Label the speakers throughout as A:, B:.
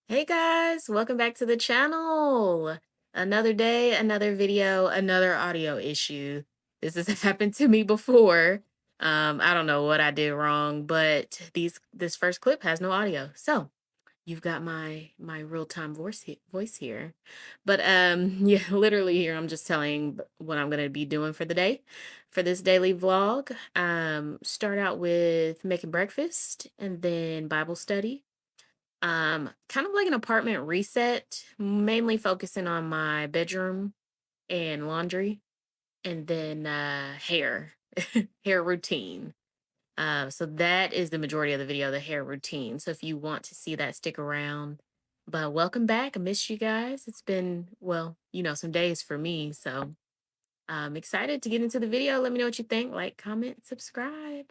A: Hey guys, welcome back to the channel. Another day, another video, another audio issue. This has happened to me before. I don't know what I did wrong, but this first clip has no audio. So you've got my real-time voice here. But yeah, literally here I'm just telling what I'm gonna be doing for the day for this daily vlog. Start out with making breakfast and then Bible study, kind of like an apartment reset, mainly focusing on my bedroom and laundry, and then hair routine. So that is the majority of the video, the hair routine. So if you want to see that, stick around. But welcome back. I missed you guys. It's been, well, some days for me. So I'm excited to get into the video. Let me know what you think. Like, comment, subscribe.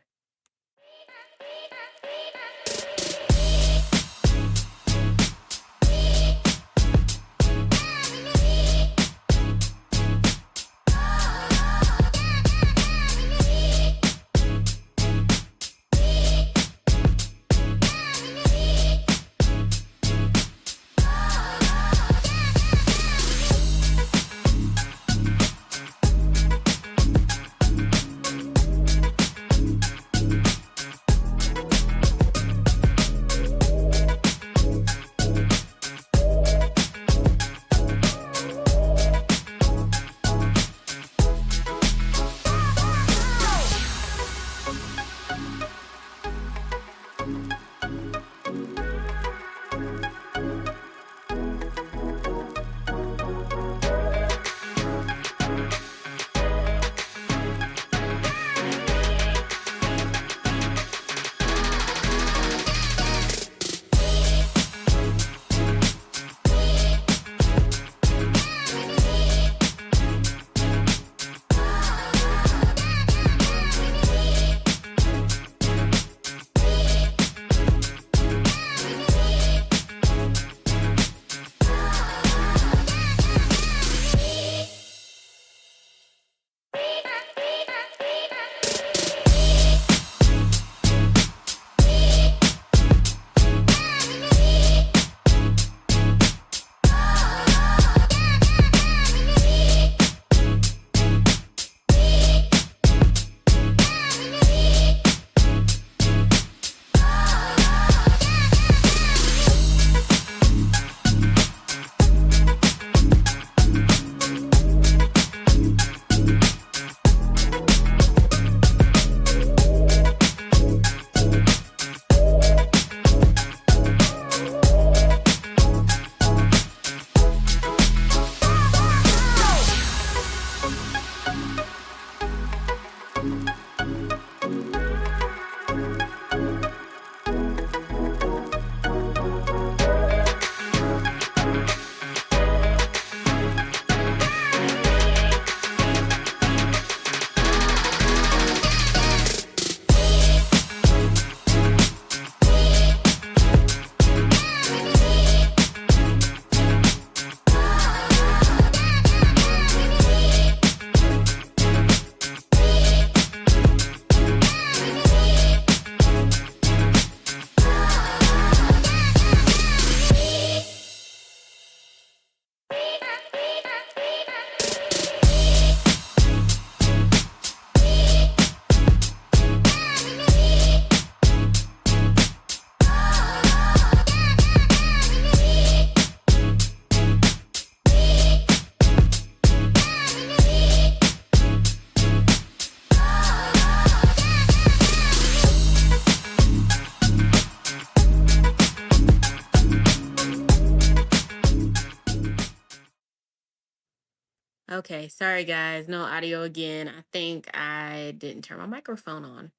A: Okay, sorry guys, no audio again. I think I didn't turn my microphone on.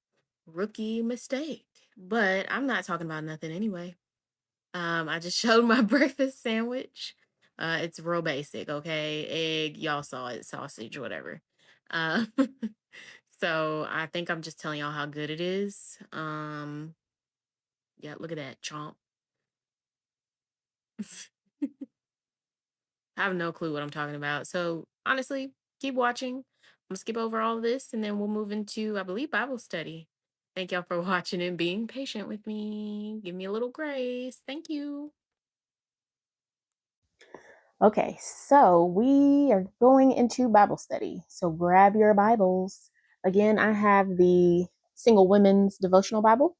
A: Rookie mistake. But I'm not talking about nothing anyway. I just showed my breakfast sandwich. It's real basic, okay? Egg, y'all saw it, sausage, whatever. Uh, so I think I'm just telling y'all how good it is. Yeah, look at that chomp. I have no clue what I'm talking about. So honestly, keep watching. I'm gonna skip over all of this and then we'll move into, I believe, Bible study. Thank y'all for watching and being patient with me. Give me a little grace. Thank you.
B: Okay, so we are going into Bible study. So grab your Bibles. Again, I have the Single Women's Devotional Bible.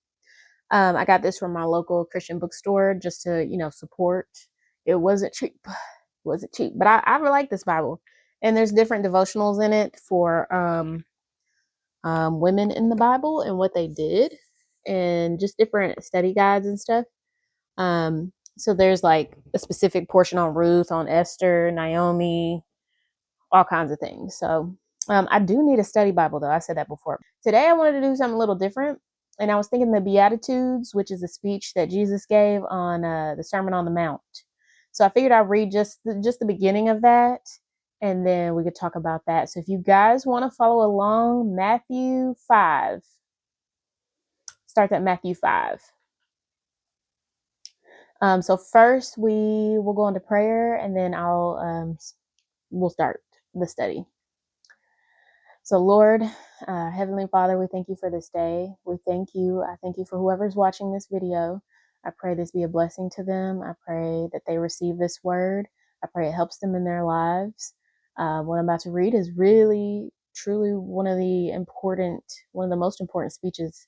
B: I got this from my local Christian bookstore just to, support. It wasn't cheap. But I really like this Bible. And there's different devotionals in it for women in the Bible and what they did, and just different study guides and stuff. So there's like a specific portion on Ruth, on Esther, Naomi, all kinds of things. So I do need a study Bible though. I said that before. Today I wanted to do something a little different. And I was thinking the Beatitudes, which is a speech that Jesus gave on the Sermon on the Mount. So I figured I'd read just the beginning of that, and then we could talk about that. So if you guys want to follow along, Matthew 5. Starts at Matthew 5. So first we will go into prayer, and then we'll start the study. So Lord, Heavenly Father, we thank you for this day. We thank you. I thank you for whoever's watching this video. I pray this be a blessing to them. I pray that they receive this word. I pray it helps them in their lives. What I'm about to read is really, truly one of the most important speeches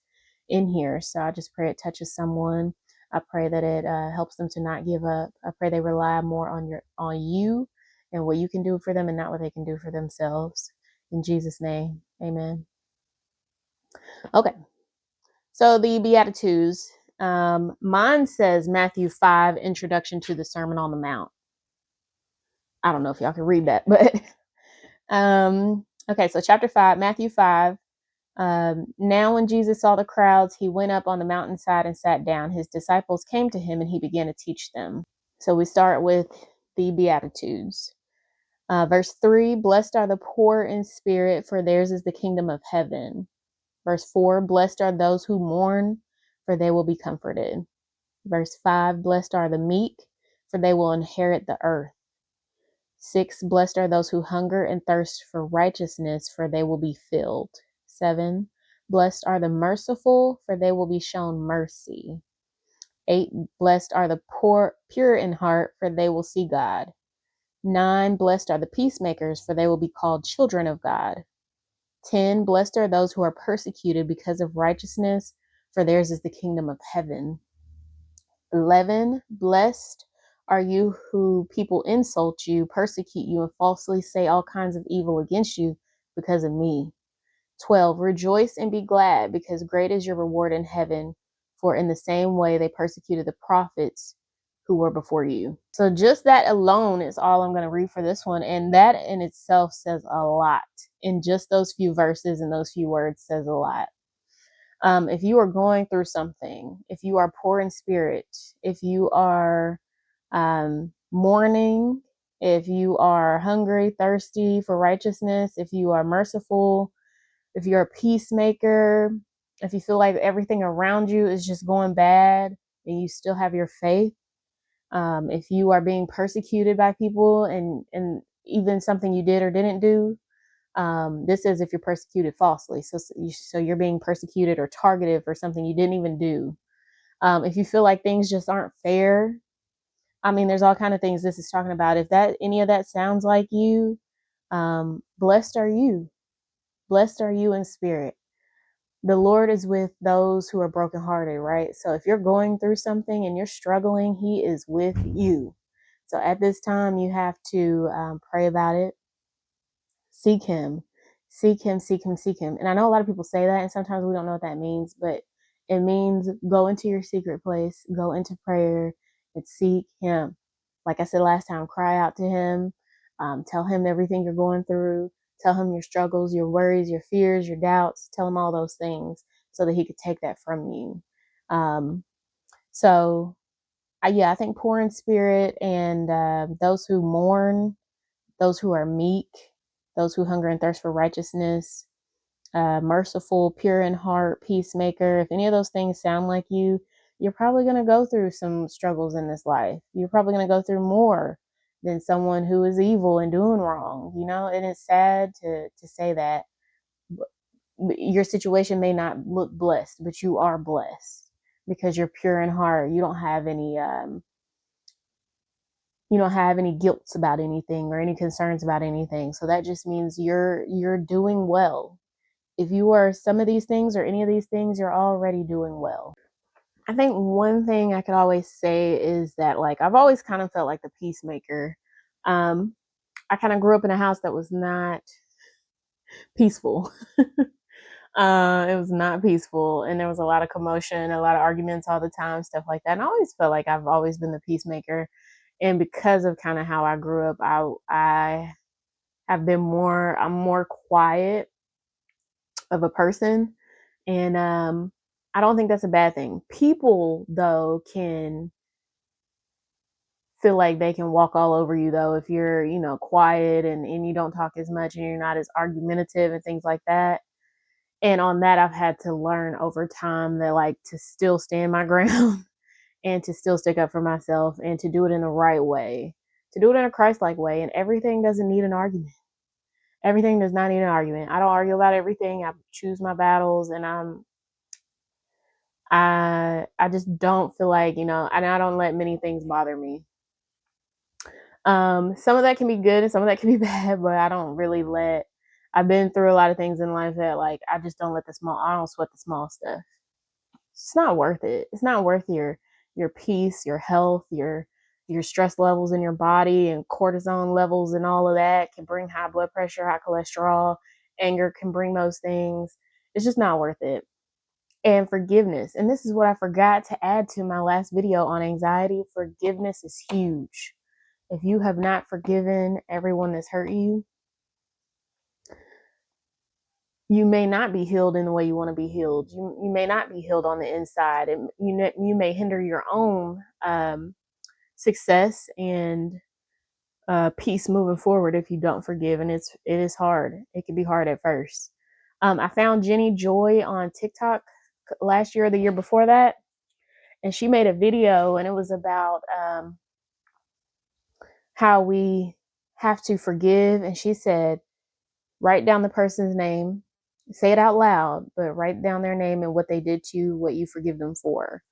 B: in here. So I just pray it touches someone. I pray that it helps them to not give up. I pray they rely more on you and what you can do for them, and not what they can do for themselves. In Jesus' name, amen. Okay, so the Beatitudes. Mine says Matthew 5, Introduction to the Sermon on the Mount. I don't know if y'all can read that, but okay, so chapter 5, Matthew 5. Now when Jesus saw the crowds, he went up on the mountainside and sat down. His disciples came to him and he began to teach them. So we start with the Beatitudes. Verse 3, blessed are the poor in spirit, for theirs is the kingdom of heaven. Verse 4, blessed are those who mourn, for they will be comforted. Verse 5, blessed are the meek, for they will inherit the earth. 6, blessed are those who hunger and thirst for righteousness, for they will be filled. 7, blessed are the merciful, for they will be shown mercy. 8, blessed are the pure in heart, for they will see God. 9, blessed are the peacemakers, for they will be called children of God. 10, blessed are those who are persecuted because of righteousness, for theirs is the kingdom of heaven. 11, blessed are you who people insult you, persecute you, and falsely say all kinds of evil against you because of me. 12, rejoice and be glad, because great is your reward in heaven, for in the same way they persecuted the prophets who were before you. So just that alone is all I'm going to read for this one. And that in itself says a lot. In just those few verses and those few words says a lot. If you are going through something, if you are poor in spirit, if you are mourning, if you are hungry, thirsty for righteousness, if you are merciful, if you're a peacemaker, if you feel like everything around you is just going bad and you still have your faith, if you are being persecuted by people and even something you did or didn't do, this is if you're persecuted falsely. So you're being persecuted or targeted for something you didn't even do. If you feel like things just aren't fair, I mean, there's all kind of things this is talking about. If any of that sounds like you, blessed are you. Blessed are you in spirit. The Lord is with those who are brokenhearted, right? So if you're going through something and you're struggling, he is with you. So at this time, you have to pray about it. Seek him, seek him, seek him, seek him. And I know a lot of people say that, and sometimes we don't know what that means, but it means go into your secret place, go into prayer, and seek him. Like I said last time, cry out to him, tell him everything you're going through, tell him your struggles, your worries, your fears, your doubts, tell him all those things so that he could take that from you. I think poor in spirit and those who mourn, those who are meek, those who hunger and thirst for righteousness, merciful, pure in heart, peacemaker. If any of those things sound like you, you're probably going to go through some struggles in this life. You're probably going to go through more than someone who is evil and doing wrong, and it's sad to say that. Your situation may not look blessed, but you are blessed because you're pure in heart. You don't have any you don't have any guilt about anything or any concerns about anything. So that just means you're doing well. If you are some of these things or any of these things, you're already doing well. I think one thing I could always say is that, like, I've always kind of felt like the peacemaker. I kind of grew up in a house that was not peaceful. It was not peaceful, and there was a lot of commotion, a lot of arguments all the time, stuff like that. And I always felt like I've always been the peacemaker, and because of kind of how I grew up, I have been more. I'm more quiet of a person, and I don't think that's a bad thing. People though can feel like they can walk all over you though if you're, quiet and you don't talk as much and you're not as argumentative and things like that. And on that, I've had to learn over time that, like, to still stand my ground and to still stick up for myself and to do it in the right way, to do it in a Christ-like way. And everything doesn't need an argument. Everything does not need an argument. I don't argue about everything. I choose my battles, and I just don't feel like, and I don't let many things bother me. Some of that can be good and some of that can be bad, but I don't really let. I've been through a lot of things in life that, like, I just don't let the small. I don't sweat the small stuff. It's not worth it. It's not worth your peace, your health, your stress levels in your body, and cortisone levels and all of that can bring high blood pressure, high cholesterol. Anger can bring those things. It's just not worth it. And forgiveness. And this is what I forgot to add to my last video on anxiety. Forgiveness is huge. If you have not forgiven everyone that's hurt you, you may not be healed in the way you want to be healed. You may not be healed on the inside, and you may hinder your own success and peace moving forward if you don't forgive. And it is hard. It can be hard at first. I found Jenny Joy on TikTok last year or the year before that, and she made a video, and it was about how we have to forgive. And she said, write down the person's name, say it out loud, but write down their name and what they did to you, what you forgive them for.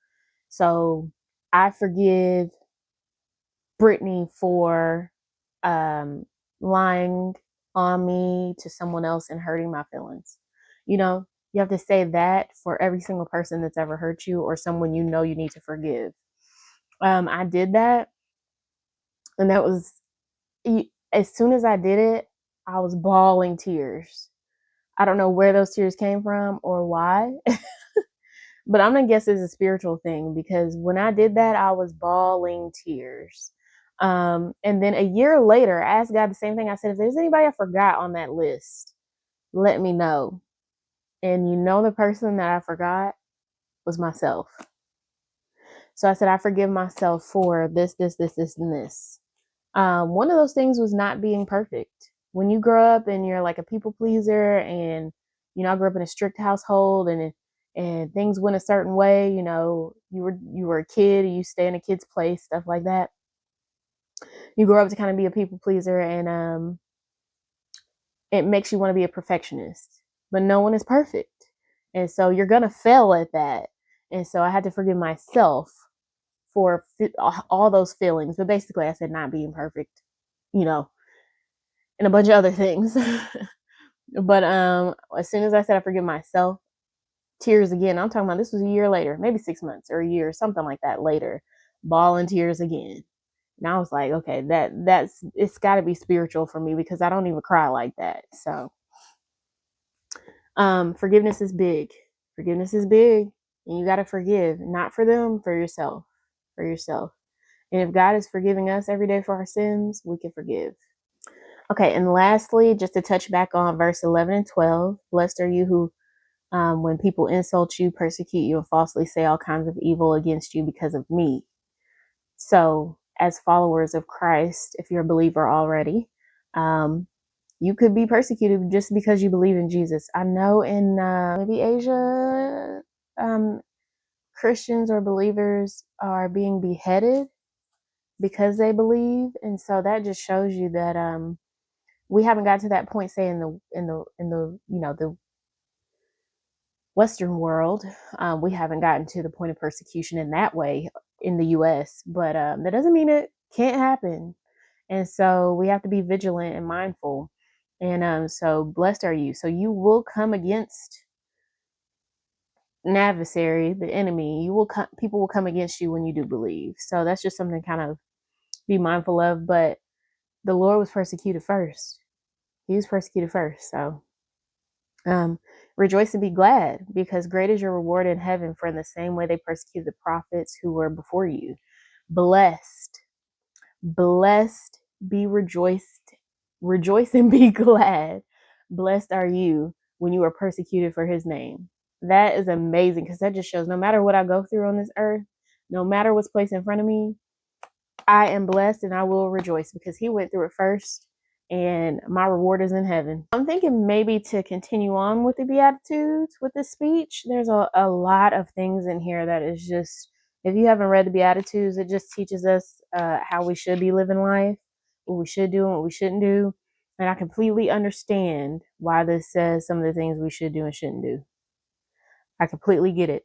B: So I forgive Brittany for lying on me to someone else and hurting my feelings. You have to say that for every single person that's ever hurt you or someone you need to forgive. I did that, and that was, as soon as I did it, I was bawling tears. I don't know where those tears came from or why, but I'm gonna guess it's a spiritual thing because when I did that, I was bawling tears. And then a year later, I asked God the same thing. I said, if there's anybody I forgot on that list, let me know. And the person that I forgot was myself. So I said, I forgive myself for this, this, this, this, and this. One of those things was not being perfect. When you grow up and you're like a people pleaser, and I grew up in a strict household, and things went a certain way. You were a kid, you stay in a kid's place, stuff like that. You grow up to kind of be a people pleaser, and it makes you want to be a perfectionist. But no one is perfect, and so you're gonna fail at that. And so I had to forgive myself for all those feelings. But basically, I said not being perfect, you know, and a bunch of other things. But as soon as I said I forgive myself, tears again. I'm talking about this was a year later, maybe 6 months or a year, something like that later, bawling tears again. And I was like, okay, that's it's got to be spiritual for me because I don't even cry like that. So, forgiveness is big. Forgiveness is big, and you got to forgive, not for them, for yourself, for yourself. And if God is forgiving us every day for our sins, we can forgive. Okay, and lastly, just to touch back on verse 11 and 12, blessed are you who, when people insult you, persecute you, and falsely say all kinds of evil against you because of me. So, as followers of Christ, if you're a believer already, you could be persecuted just because you believe in Jesus. I know in maybe Asia, Christians or believers are being beheaded because they believe, and so that just shows you that we haven't got to that point, say in the the Western world. We haven't gotten to the point of persecution in that way. in the US, but that doesn't mean it can't happen. And so we have to be vigilant and mindful. And so blessed are you. So you will come against an adversary, the enemy. You will come, people will come against you when you do believe. So that's just something to kind of be mindful of. But the Lord was persecuted first. He was persecuted first. So rejoice and be glad, because great is your reward in heaven, for in the same way they persecuted the prophets who were before you. Blessed, blessed, be rejoiced, rejoice and be glad. Blessed are you when you are persecuted for his name. That is amazing, because that just shows no matter what I go through on this earth, no matter what's placed in front of me, I am blessed and I will rejoice because he went through it first and my reward is in heaven. I'm thinking maybe to continue on with the Beatitudes with this speech. There's a lot of things in here that is just, if you haven't read the Beatitudes, it just teaches us how we should be living life, what we should do and what we shouldn't do. And I completely understand why this says some of the things we should do and shouldn't do. I completely get it.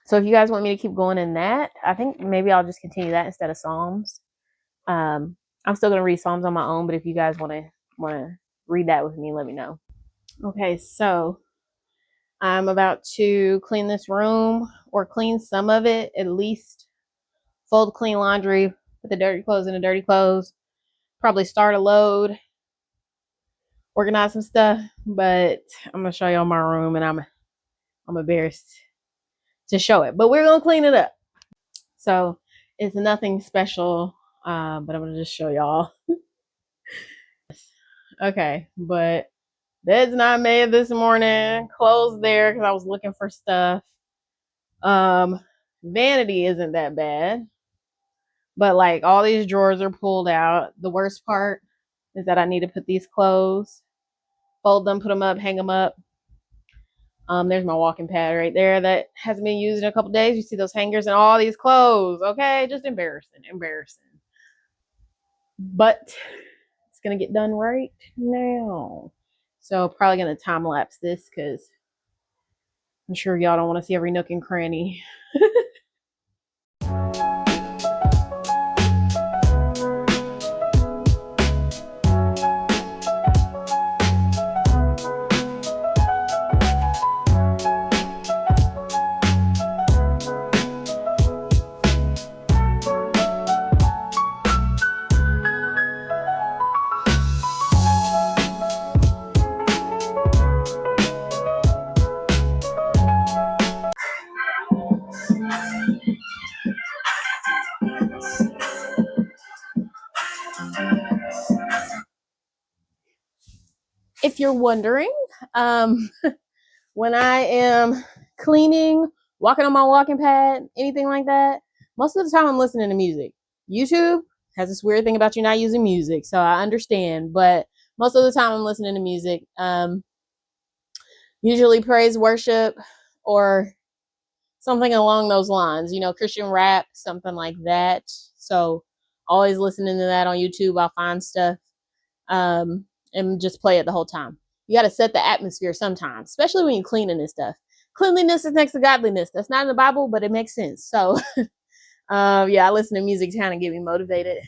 B: So if you guys want me to keep going in that, I think maybe I'll just continue that instead of Psalms. I'm still gonna read Psalms on my own, but if you guys wanna read that with me, let me know. Okay, so I'm about to clean this room, or clean some of it at least. Fold clean laundry, put the dirty clothes in the dirty clothes. Probably start a load, organize some stuff. But I'm gonna show y'all my room, and I'm embarrassed to show it, but we're gonna clean it up. So it's nothing special, but I'm gonna just show y'all. Okay, but bed's not made this morning. Clothes there because I was looking for stuff. Vanity isn't that bad, but like all these drawers are pulled out. The worst part is that I need to put these clothes, fold them, put them up, hang them up. There's my walking pad right there that hasn't been used in a couple days. You see those hangers and all these clothes. Okay, just embarrassing. But it's gonna get done right now. So probably gonna time lapse this because I'm sure y'all don't want to see every nook and cranny. If you're wondering, when I am cleaning, walking on my walking pad, anything like that, most of the time I'm listening to music. YouTube has this weird thing about you not using music, so I understand, but most of the time I'm listening to music. Usually praise, worship, or something along those lines, Christian rap, something like that. So always listening to that on YouTube. I'll find stuff and just play it the whole time. You got to set the atmosphere sometimes, especially when you're cleaning this stuff. Cleanliness is next to godliness. That's not in the Bible, but it makes sense. So yeah, I listen to music to kind of get me motivated.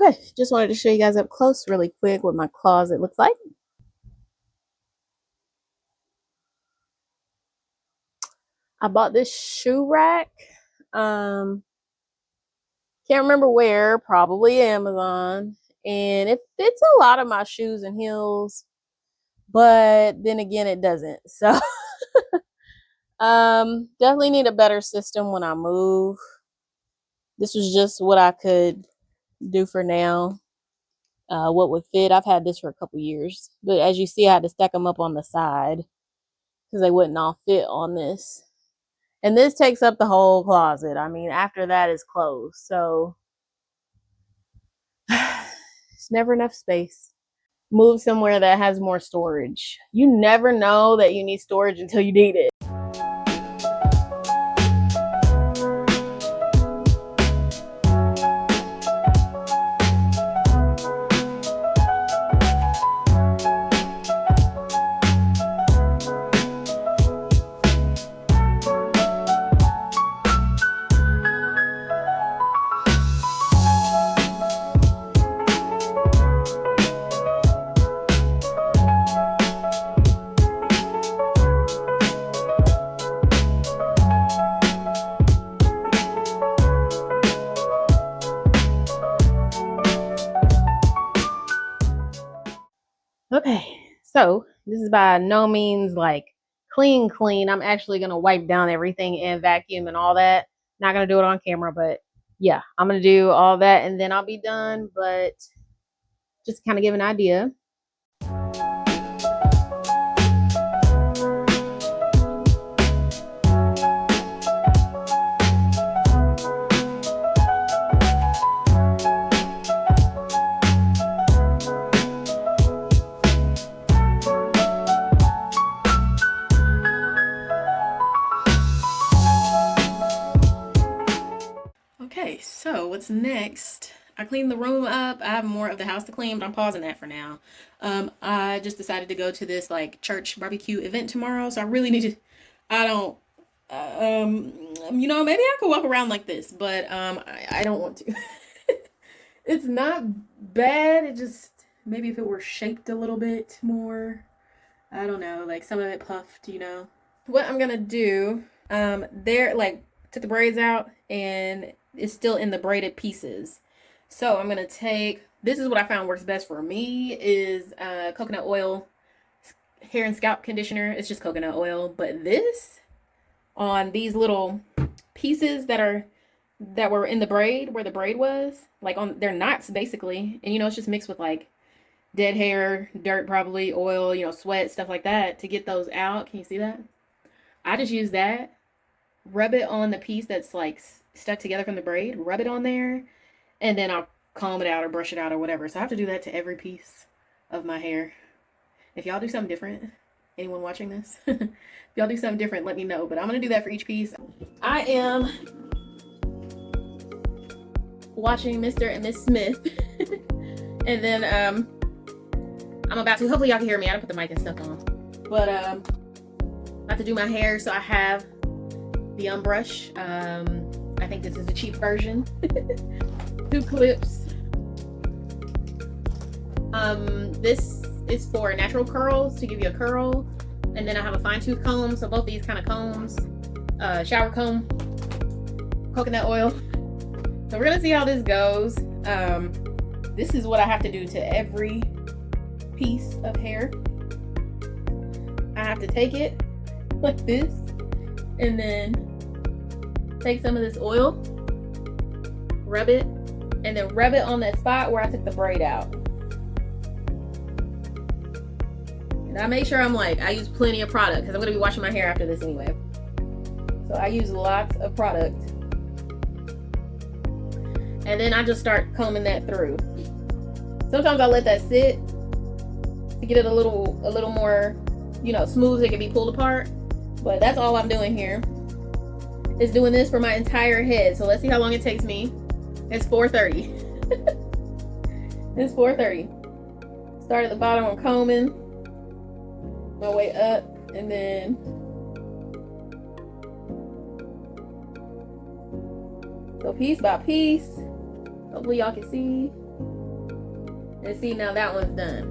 B: Okay, just wanted to show you guys up close really quick what my closet looks like. I bought this shoe rack. Can't remember where, probably Amazon. And it fits a lot of my shoes and heels, but then again it doesn't. So definitely need a better system when I move. This was just what I could do for now. What would fit. I've had this for a couple years, but as you see, I had to stack them up on the side because they wouldn't all fit on this. And this takes up the whole closet. I mean, after that is closed. So it's never enough space. Move somewhere that has more storage. You never know that you need storage until you need it. Okay, so this is by no means like clean. I'm actually gonna wipe down everything and vacuum and all that. Not gonna do it on camera, but yeah, I'm gonna do all that and then I'll be done. But just kind of give an idea.
A: Okay, so what's next? I cleaned the room up. I have more of the house to clean, but I'm pausing that for now. I just decided to go to this like church barbecue event tomorrow, so I really need to. I don't. Maybe I could walk around like this, but I don't want to. It's not bad. It just maybe if it were shaped a little bit more. I don't know, like some of it puffed. What I'm gonna do, there like took the braids out and it's still in the braided pieces. So I'm gonna take this is what I found works best for me is coconut oil hair and scalp conditioner. It's just coconut oil, but this on these little pieces that were in the braid where the braid was, like on they're knots basically, and it's just mixed with like dead hair, dirt probably, oil, sweat, stuff like that to get those out. Can you see that? I just use that, rub it on the piece that's like stuck together from the braid, rub it on there, and then I'll comb it out or brush it out or whatever. So I have to do that to every piece of my hair. If y'all do something different, anyone watching this, if y'all do something different, let me know. But I'm going to do that for each piece. I am watching Mr. and Miss Smith. And then I'm about to, hopefully y'all can hear me. I don't put the mic and stuff on. But I have to do my hair, so I have the brush. I think this is a cheap version. 2 clips. This is for natural curls, to give you a curl. And then I have a fine tooth comb, so both these kind of combs. Shower comb, coconut oil. So we're gonna see how this goes. This is what I have to do to every piece of hair. I have to take it like this and then take some of this oil, rub it, and then rub it on that spot where I took the braid out. And I make sure I use plenty of product because I'm going to be washing my hair after this anyway. So I use lots of product. And then I just start combing that through. Sometimes I let that sit to get it a little more, smooth so it can be pulled apart. But that's all I'm doing here. Is doing this for my entire head. So let's see how long it takes me. It's 4:30. It's 4:30. Start at the bottom, I'm combing my way up, and then so piece by piece. Hopefully y'all can see. And see, now that one's done.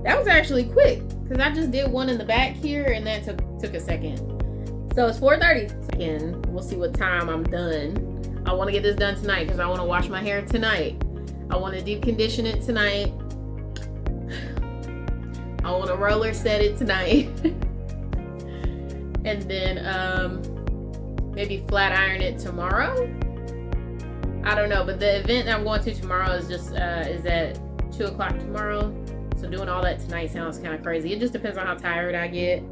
A: That was actually quick because I just did one in the back here and that took a second. So it's 4:30. Again, we'll see what time I'm done. I want to get this done tonight because I want to wash my hair tonight. I want to deep condition it tonight. I want to roller set it tonight. And then maybe flat iron it tomorrow. I don't know, but the event I'm going to tomorrow is just is at 2 o'clock tomorrow. So doing all that tonight sounds kind of crazy. It just depends on how tired I get.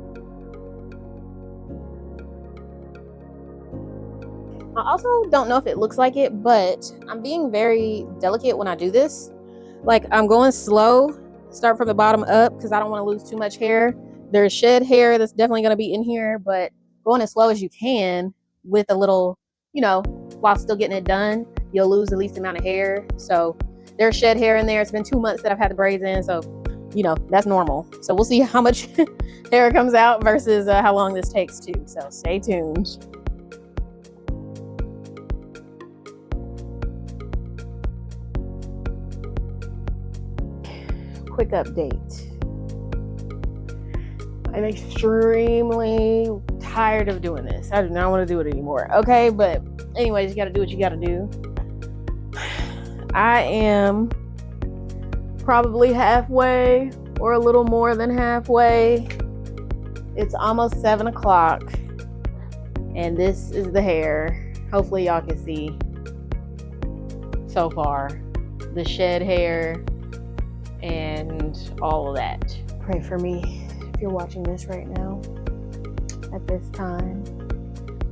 B: I also don't know if it looks like it, but I'm being very delicate when I do this. Like, I'm going slow, start from the bottom up because I don't want to lose too much hair. There's shed hair that's definitely going to be in here, but going as slow as you can with a little, you know, while still getting it done, you'll lose the least amount of hair. So there's shed hair in there. It's been 2 months that I've had the braids in, so you know that's normal. So we'll see how much hair comes out versus how long this takes too. So stay tuned. Quick update. I'm extremely tired of doing this. I do not want to do it anymore. Okay, but anyways, you got to do what you got to do. I am probably halfway or a little more than halfway. It's almost 7 o'clock, and this is the hair. Hopefully y'all can see so far the shed hair and all of that. Pray for me if you're watching this right now at this time.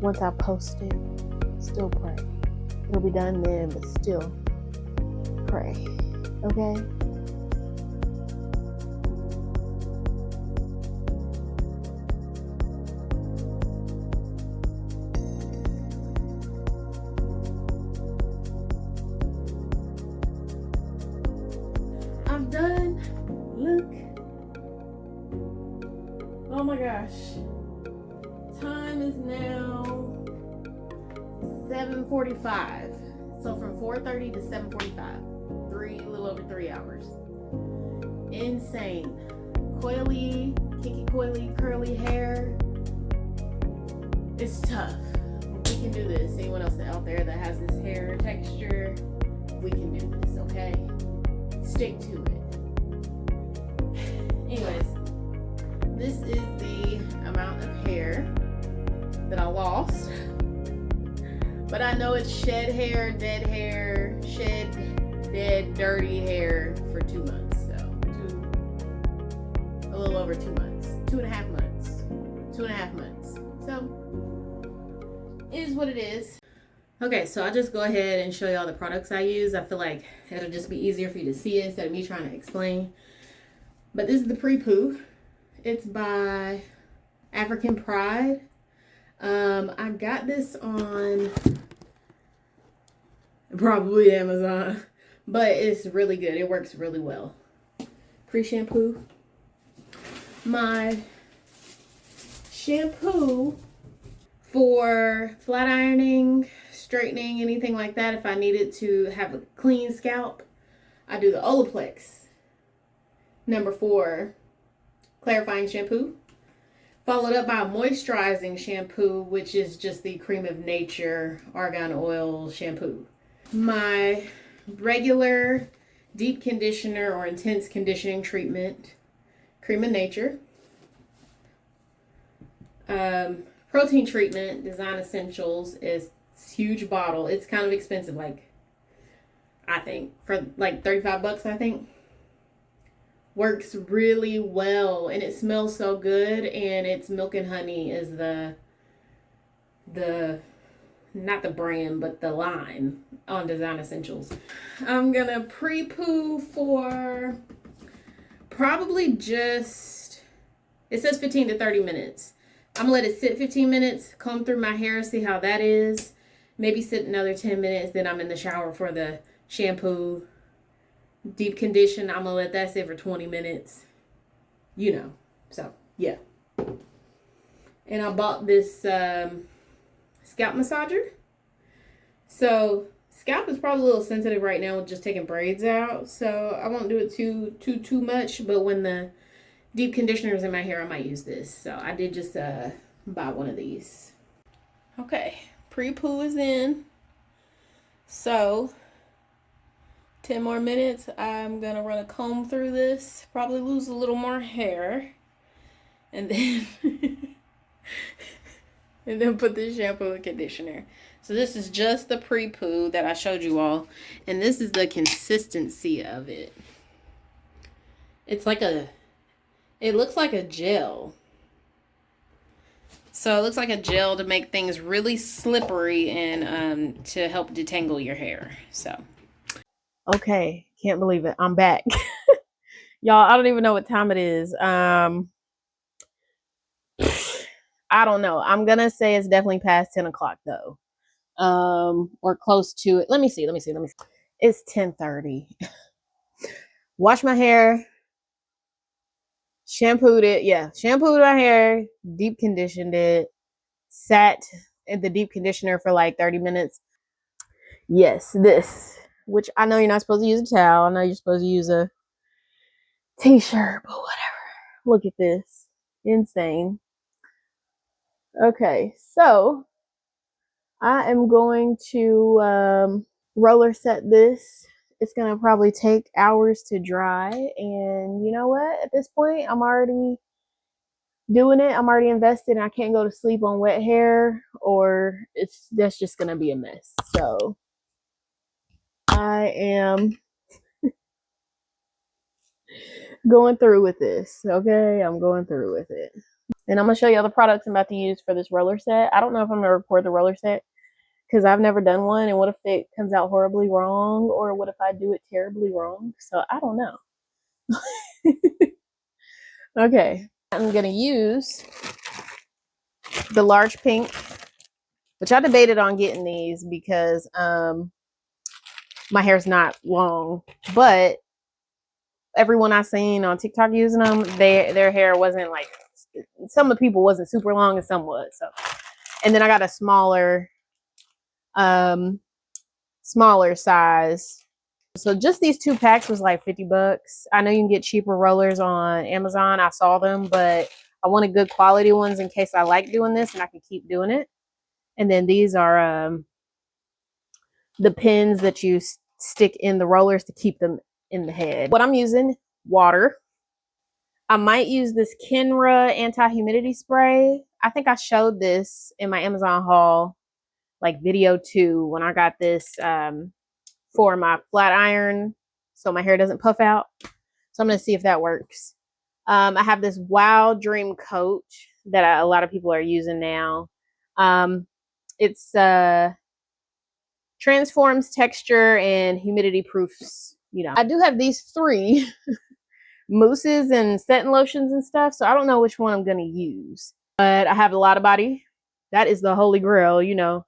B: Once I post it, still pray. It'll be done then, but still pray. Okay?
A: I'm done. Look. Oh my gosh. Time is now 7:45. So from 4:30 to 7:45. A little over 3 hours. Insane. Coily, kinky coily, curly hair. It's tough. We can do this. Anyone else out there that has this hair texture, we can do this, okay? Stick to it. Anyways, this is the amount of hair that I lost. But I know it's shed hair, dead hair, shed, dead, dirty hair for 2 months. So a little over 2 months. 2.5 months. 2.5 months. So it is what it is. Okay, so I'll just go ahead and show you all the products I use. I feel like it'll just be easier for you to see it instead of me trying to explain. But this is the pre-poo. It's by African Pride. I got this on probably Amazon, but it's really good. It works really well. Pre-shampoo. My shampoo for flat ironing, straightening, anything like that, if I needed to have a clean scalp, I do the Olaplex #4 clarifying shampoo, followed up by a moisturizing shampoo, which is just the Cream of Nature argan oil shampoo. My regular deep conditioner or intense conditioning treatment, Cream of Nature. Protein treatment, Design Essentials, is huge bottle. It's kind of expensive, like I think for like $35, I think. Works really well, and it smells so good, and it's Milk and Honey is the not the brand, but the line on Design Essentials. I'm gonna pre-poo for probably just, it says 15 to 30 minutes. I'm gonna let it sit 15 minutes, comb through my hair, see how that is. Maybe sit another 10 minutes, then I'm in the shower for the shampoo. Deep condition, I'm gonna let that sit for 20 minutes. You know, so yeah. And I bought this scalp massager. So Scalp is probably a little sensitive right now with just taking braids out, so I won't do it too much. But when the deep conditioner is in my hair, I might use this. So I did just buy one of these. Okay, pre-poo is in. So 10 more minutes. I'm gonna run a comb through this, probably lose a little more hair, and then and then put the shampoo and conditioner. So this is just the pre-poo that I showed you all, and this is the consistency of it. It's like it looks like a gel. So it looks like a gel to make things really slippery and to help detangle your hair. So okay, can't believe it. I'm back. Y'all, I don't even know what time it is. I don't know. I'm gonna say it's definitely past 10 o'clock though. Or close to it. Let me see. It's 10:30. Wash my hair, shampooed it. Yeah, shampooed my hair, deep conditioned it, sat in the deep conditioner for like 30 minutes. Yes, this, which I know you're not supposed to use a towel. I know you're supposed to use a t-shirt, but whatever. Look at this. Insane. Okay, so I am going to roller set this. It's going to probably take hours to dry. And you know what? At this point, I'm already doing it. I'm already invested and I can't go to sleep on wet hair or that's just going to be a mess. So I am going through with this. Okay. I'm going through with it. And I'm going to show you other products I'm about to use for this roller set. I don't know if I'm going to record the roller set because I've never done one. And what if it comes out horribly wrong? Or what if I do it terribly wrong? So I don't know. Okay. I'm going to use the large pink, which I debated on getting these because my hair's not long, but everyone I seen on TikTok using them, their hair wasn't like, some of the people wasn't super long and some was. So, and then I got a um, smaller size. So just these 2 packs was like $50. I know you can get cheaper rollers on Amazon. I saw them, but I wanted good quality ones in case I like doing this and I can keep doing it. And then these are the pins that you stick in the rollers to keep them in the head. What I'm using, water. I might use this Kenra anti-humidity spray. I think I showed this in my Amazon haul, like video 2, when I got this for my flat iron so my hair doesn't puff out. So I'm going to see if that works. I have this Wild Dream coat that a lot of people are using now. It's transforms texture and humidity proofs. You know, I do have these 3 mousses and setting lotions and stuff, so I don't know which one I'm going to use. But I have a lot of body. That is the holy grail, you know.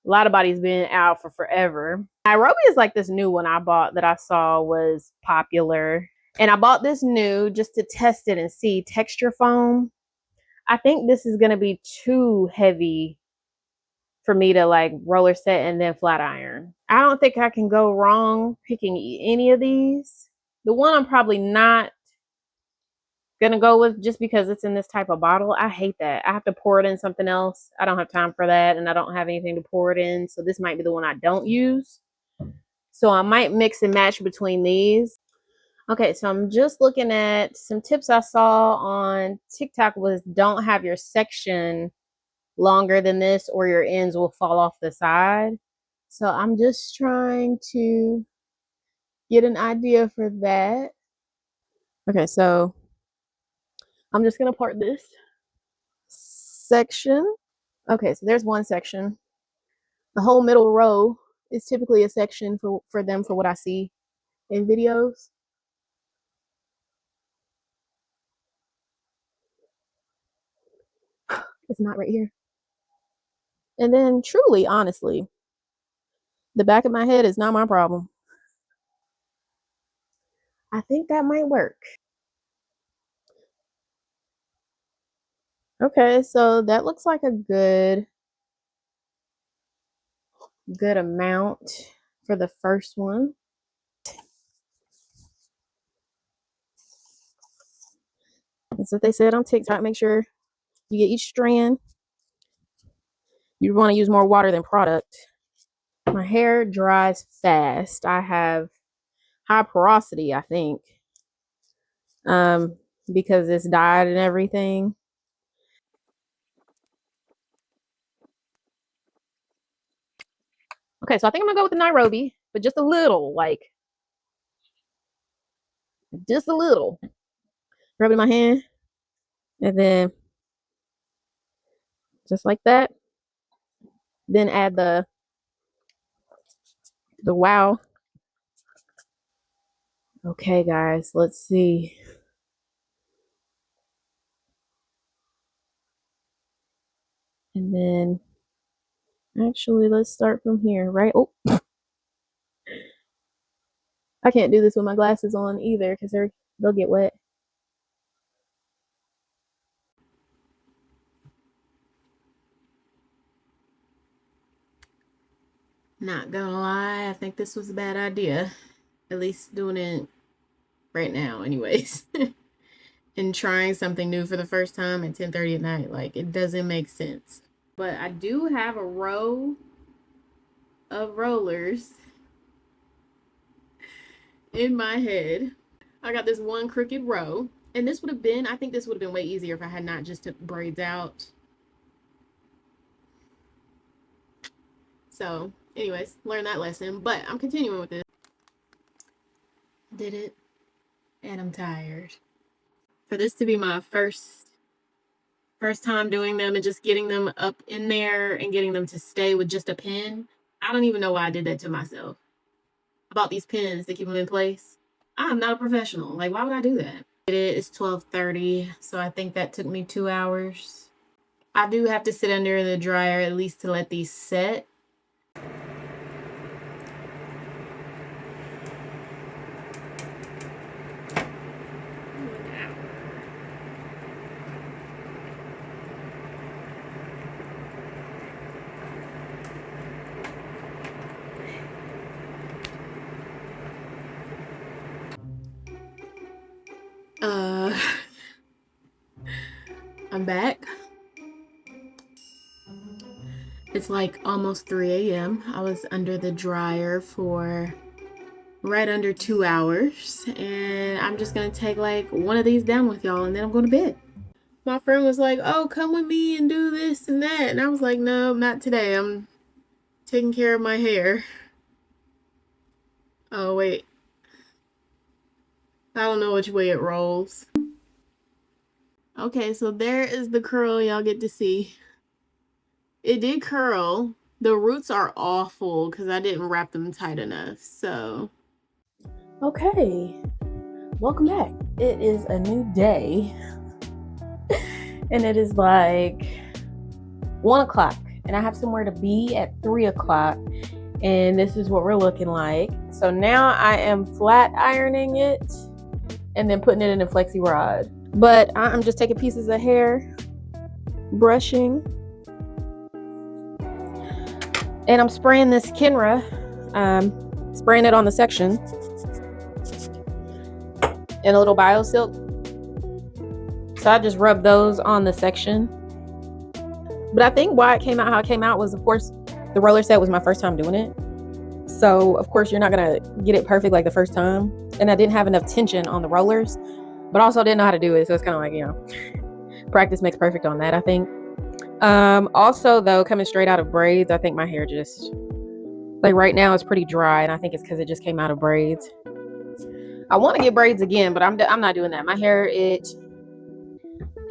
A: A lot of body's been out for forever. Nairobi is like this new one I bought that I saw was popular. And I bought this new just to test it and see texture foam. I think this is going to be too heavy for me to like roller set and then flat iron. I don't think I can go wrong picking any of these. The one I'm probably not gonna go with just because it's in this type of bottle. I hate that. I have to pour it in something else. I don't have time for that and I don't have anything to pour it in. So this might be the one I don't use. So I might mix and match between these. Okay, so I'm just looking at some tips I saw on TikTok was don't have your section longer than this or your ends will fall off the side. So I'm just trying to get an idea for that. Okay, so I'm just gonna part this section. Okay, so there's one section. The whole middle row is typically a section for them for what I see in videos. It's not right here. And then truly, honestly, the back of my head is not my problem. I think that might work. Okay, so that looks like a good
B: good amount for the first one. That's what they said on TikTok. Make sure you get each strand. You want to use more water than product. My hair dries fast. I have high porosity, I think, because it's dyed and everything. Okay, so I think I'm gonna go with the Nairobi, but just a little, like just a little. Rub it in my hand, and then just like that. Then add the wow. Okay, guys, let's see. And then actually, let's start from here, right? Oh, I can't do this with my glasses on either because they'll get wet.
A: Not gonna lie, I think this was a bad idea. At least doing it right now, anyways. And trying something new for the first time at 10:30 at night. Like, it doesn't make sense. But I do have a row of rollers in my head. I got this one crooked row. And this would have been, I think this would have been way easier if I had not just took braids out. So, anyways, learn that lesson. But I'm continuing with this. Did it. And I'm tired. For this to be my first time doing them and just getting them up in there and getting them to stay with just a pin, I don't even know why I did that to myself. I bought these pins to keep them in place. I'm not a professional. Like, why would I do that? It's 12:30, so I think that took me 2 hours. I do have to sit under the dryer at least to let these set. Uh, I'm back. It's like almost 3 a.m. I was under the dryer for right under 2 hours, and I'm just gonna take like one of these down with y'all, and then I'm going to bed. My friend was like, "Oh, come with me and do this and that," and I was like, "No, not today. I'm taking care of my hair." Oh wait, I don't know which way it rolls. Okay, so there is the curl y'all get to see. It did curl. The roots are awful because I didn't wrap them tight enough. So,
B: Okay, welcome back. It is a new day, and it is like 1 o'clock, and I have somewhere to be at 3 o'clock. And this is what we're looking like. So now I am flat ironing it and then putting it in a flexi rod. But I'm just taking pieces of hair, brushing, and I'm spraying this Kenra, spraying it on the section in a little BioSilk. So I just rubbed those on the section. But I think why it came out how it came out was, of course, the roller set was my first time doing it. So, of course, you're not going to get it perfect like the first time. And I didn't have enough tension on the rollers, but also didn't know how to do it. So it's kind of like, practice makes perfect on that, I think. Also, though, coming straight out of braids, I think my hair just, like right now, it's pretty dry. And I think it's because it just came out of braids. I want to get braids again, but I'm not doing that. My hair, it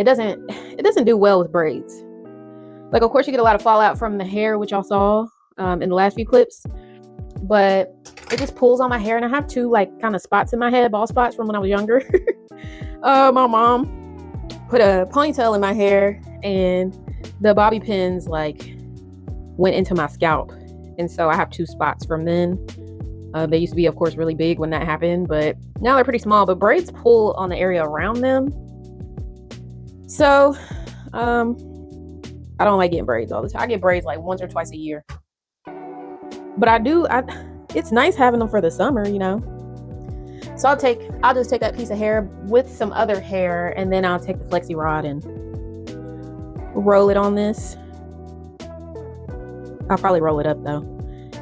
B: doesn't do well with braids. Like, of course, you get a lot of fallout from the hair, which y'all saw in the last few clips. But it just pulls on my hair, and I have two like kind of spots in my head, bald spots from when I was younger. My mom put a ponytail in my hair, and the bobby pins like went into my scalp, and so I have two spots from then. They used to be, of course, really big when that happened, but now they're pretty small. But braids pull on the area around them, so I don't like getting braids all the time. I get braids like once or twice a year. But it's nice having them for the summer, you know. So I'll just take that piece of hair with some other hair, and then I'll take the flexi rod and roll it on this. I'll probably roll it up though,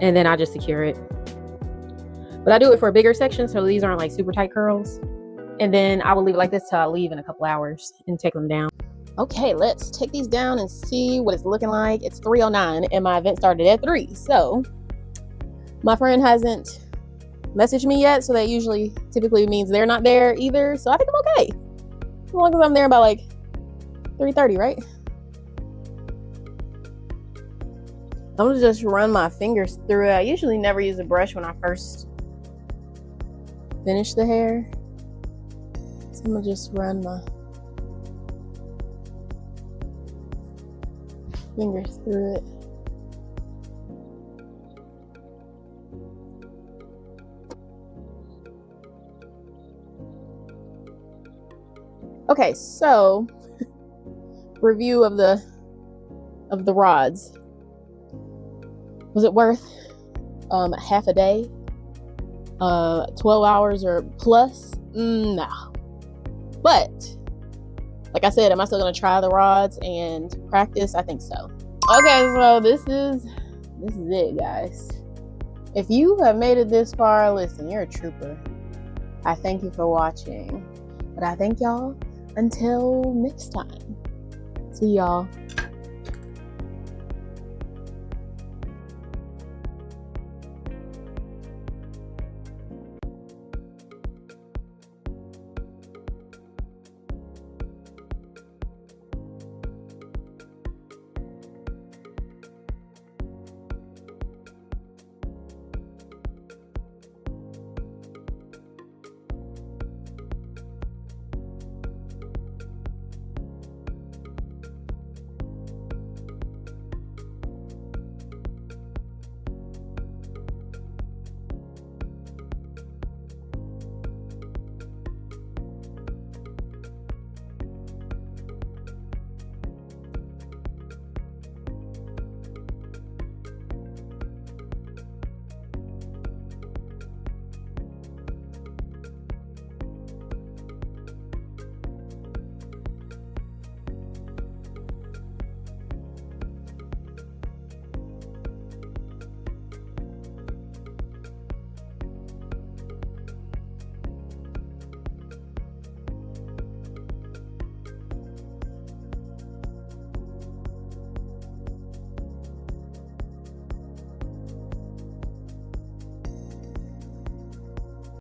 B: and then I'll just secure it. But I do it for a bigger section, so these aren't like super tight curls. And then I will leave it like this till I leave in a couple hours and take them down. Okay, let's take these down and see what it's looking like. It's 3:09 and my event started at 3. So my friend hasn't messaged me yet, so that typically means they're not there either. So I think I'm okay. As long as I'm there by like 3:30, right? I'm gonna just run my fingers through it. I usually never use a brush when I first finish the hair. So I'm gonna just run my fingers through it. Okay, so review of the rods. Was it worth half a day? 12 hours or plus? No. But like I said, am I still gonna try the rods and practice? I think so. Okay, so this is it, guys. If you have made it this far, listen, you're a trooper. I thank you for watching. But I thank y'all until next time. See y'all.